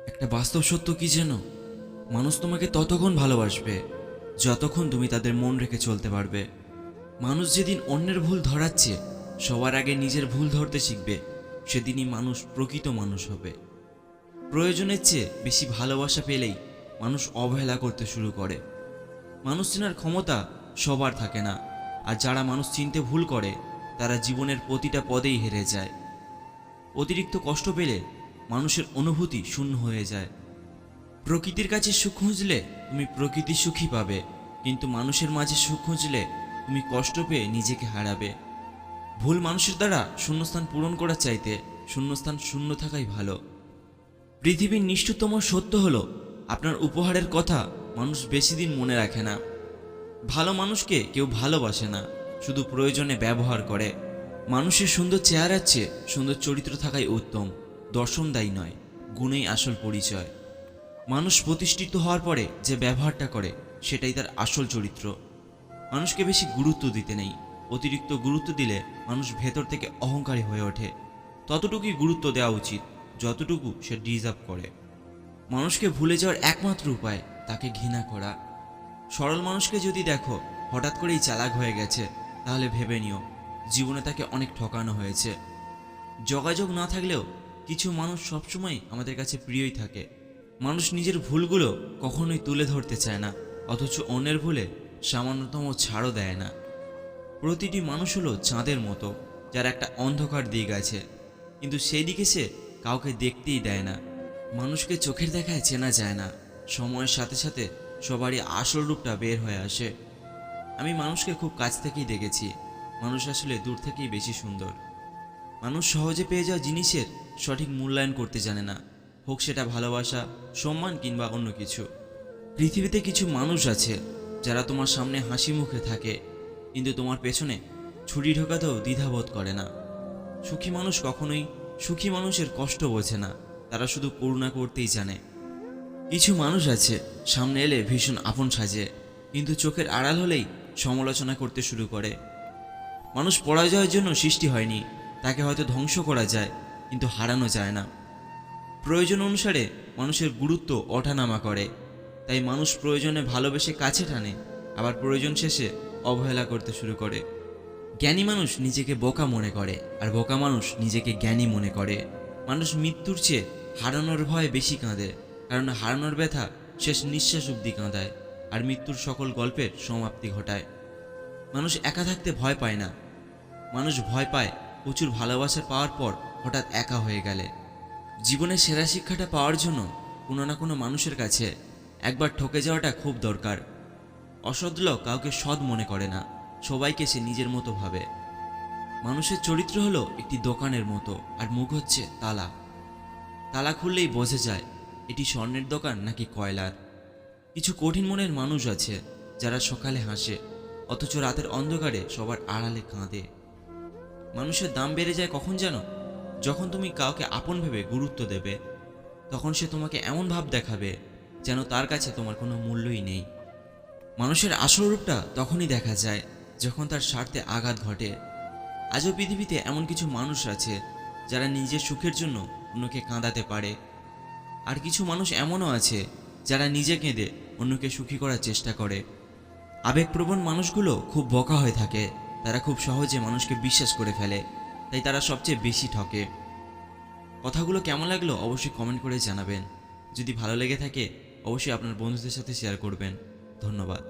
একটা বাস্তব সত্য কি যেন, মানুষ তোমাকে ততক্ষণ ভালোবাসবে যতক্ষণ তুমি তাদের মন রেখে চলতে পারবে। মানুষ যেদিন অন্যের ভুল ধরাচ্ছে সবার আগে নিজের ভুল ধরতে শিখবে, সেদিনই মানুষ প্রকৃত মানুষ হবে। প্রয়োজনের চেয়ে বেশি ভালোবাসা পেলেই মানুষ অবহেলা করতে শুরু করে। মানুষ চেনার ক্ষমতা সবার থাকে না, আর যারা মানুষ চিনতে ভুল করে তারা জীবনের প্রতিটা পদেই হেরে যায়। অতিরিক্ত কষ্ট পেলে মানুষের অনুভূতি শূন্য হয়ে যায়। প্রকৃতির কাছে সুখ খুঁজলে তুমি প্রকৃতি সুখী পাবে, কিন্তু মানুষের মাঝে সুখ খুঁজলে তুমি কষ্ট পেয়ে নিজেকে হারাবে। ভুল মানুষের দ্বারা শূন্যস্থান পূরণ করার চাইতে শূন্যস্থান শূন্য থাকাই ভালো। পৃথিবীর নিষ্ঠুরতম সত্য হলো, আপনার উপহারের কথা মানুষ বেশি দিন মনে রাখে না। ভালো মানুষকে কেউ ভালোবাসে না, শুধু প্রয়োজনে ব্যবহার করে। মানুষের সুন্দর চেহারার চেয়ে সুন্দর চরিত্র থাকাই উত্তম। দর্শন দায়ী নয়, গুণেই আসল পরিচয়। মানুষ প্রতিষ্ঠিত হওয়ার পরে যে ব্যবহারটা করে সেটাই তার আসল চরিত্র। মানুষকে বেশি গুরুত্ব দিতে নেই। অতিরিক্ত গুরুত্ব দিলে মানুষ ভেতর থেকে অহংকারী হয়ে ওঠে। ততটুকুই গুরুত্ব দেওয়া উচিত যতটুকু সে ডিজার্ভ করে। মানুষকে ভুলে যাওয়ার একমাত্র উপায় তাকে ঘৃণা করা। সরল মানুষকে যদি দেখো হঠাৎ করেই চালাক হয়ে গেছে, তাহলে ভেবে নিও জীবনে তাকে অনেক ঠকানো হয়েছে। যোগাযোগ না থাকলেও কিছু মানুষ সবসময় আমাদের কাছে প্রিয়ই থাকে। মানুষ নিজের ভুলগুলো কখনোই তুলে ধরতে চায় না, অথচ অন্যের ভুলে সামান্যতম ছাড়ও দেয় না। প্রতিটি মানুষ হলো চাঁদের মতো, যার একটা অন্ধকার দিক আছে, কিন্তু সেই দিকে সে কাউকে দেখতেই দেয় না। মানুষকে চোখের দেখায় চেনা যায় না, সময়ের সাথে সাথে সবারই আসল রূপটা বের হয়ে আসে। আমি মানুষকে খুব কাছ থেকেই দেখেছি, মানুষ আসলে দূর থেকেই বেশি সুন্দর। মানুষ সহজে পেয়ে যাওয়া জিনিসের সঠিক মূল্যায়ন করতে জানে না, হোক সেটা ভালোবাসা, সম্মান কিংবা অন্য কিছু। পৃথিবীতে কিছু মানুষ আছে যারা তোমার সামনে হাসি মুখে থাকে, কিন্তু তোমার পেছনে ছুরি ঢোকাতেও দ্বিধাবোধ করে না। সুখী মানুষ কখনোই সুখী মানুষের কষ্ট বোঝে না, তারা শুধু করুণা করতেই জানে। কিছু মানুষ আছে সামনে এলে ভীষণ আপন সাজে, কিন্তু চোখের আড়াল হলেই সমালোচনা করতে শুরু করে। মানুষ পরাজয়ের জন্য সৃষ্টি হয়নি, তাকে হয়তো ধ্বংস করা যায় কিন্তু হারানো যায় না। প্রয়োজন অনুসারে মানুষের গুরুত্ব ওঠানামা করে, তাই মানুষ প্রয়োজনে ভালোবেসে কাছে টানে, আবার প্রয়োজন শেষে অবহেলা করতে শুরু করে। জ্ঞানী মানুষ নিজেকে বোকা মনে করে, আর বোকা মানুষ নিজেকে জ্ঞানী মনে করে। মানুষ মৃত্যুর চেয়ে হারানোর ভয়ে বেশি কাঁদে, কারণ হারানোর ব্যথা শেষ নিঃশ্বাস অবধি কাঁদায়, আর মৃত্যুর সকল গল্পের সমাপ্তি ঘটায়। মানুষ একা থাকতে ভয় পায় না, মানুষ ভয় পায় প্রচুর ভালোবাসা পাওয়ার পর হঠাৎ একা হয়ে গেলে। জীবনের সেরা শিক্ষাটা পাওয়ার জন্য কোনো না কোনো মানুষের কাছে একবার ঠকে যাওয়াটা খুব দরকার। অসৎ লোক কাউকে সৎ মনে করে না, সবাইকে সে নিজের মতো ভাবে। মানুষের চরিত্র হলো একটি দোকানের মতো, আর মুখ হচ্ছে তালা। তালা খুললেই বোঝা যায় এটি স্বর্ণের দোকান নাকি কয়লার। কিছু কঠিন মনের মানুষ আছে যারা সকালে হাসে, অথচ রাতের অন্ধকারে সবার আড়ালে কাঁদে। মানুষের দাম বেড়ে যায় কখন জানো? যখন তুমি কাউকে আপন ভেবে গুরুত্ব দেবে, তখন সে তোমাকে এমন ভাব দেখাবে যেন তার কাছে তোমার কোনো মূল্যই নেই। মানুষের আসল রূপটা তখনই দেখা যায় যখন তার স্বার্থে আঘাত ঘটে। আজও পৃথিবীতে এমন কিছু মানুষ আছে যারা নিজের সুখের জন্য অন্যকে কাঁদাতে পারে, আর কিছু মানুষ এমনও আছে যারা নিজে কেঁদে অন্যকে সুখী করার চেষ্টা করে। আবেগপ্রবণ মানুষগুলো খুব বোকা হয়ে থাকে, তারা খুব সহজে মানুষকে বিশ্বাস করে ফেলে, তাই তারা সবচেয়ে বেশি ঠকে। কথাগুলো কেমন লাগলো অবশ্যই কমেন্ট করে জানাবেন। যদি ভালো লেগে থাকে অবশ্যই আপনার বন্ধুদের সাথে শেয়ার করবেন। ধন্যবাদ।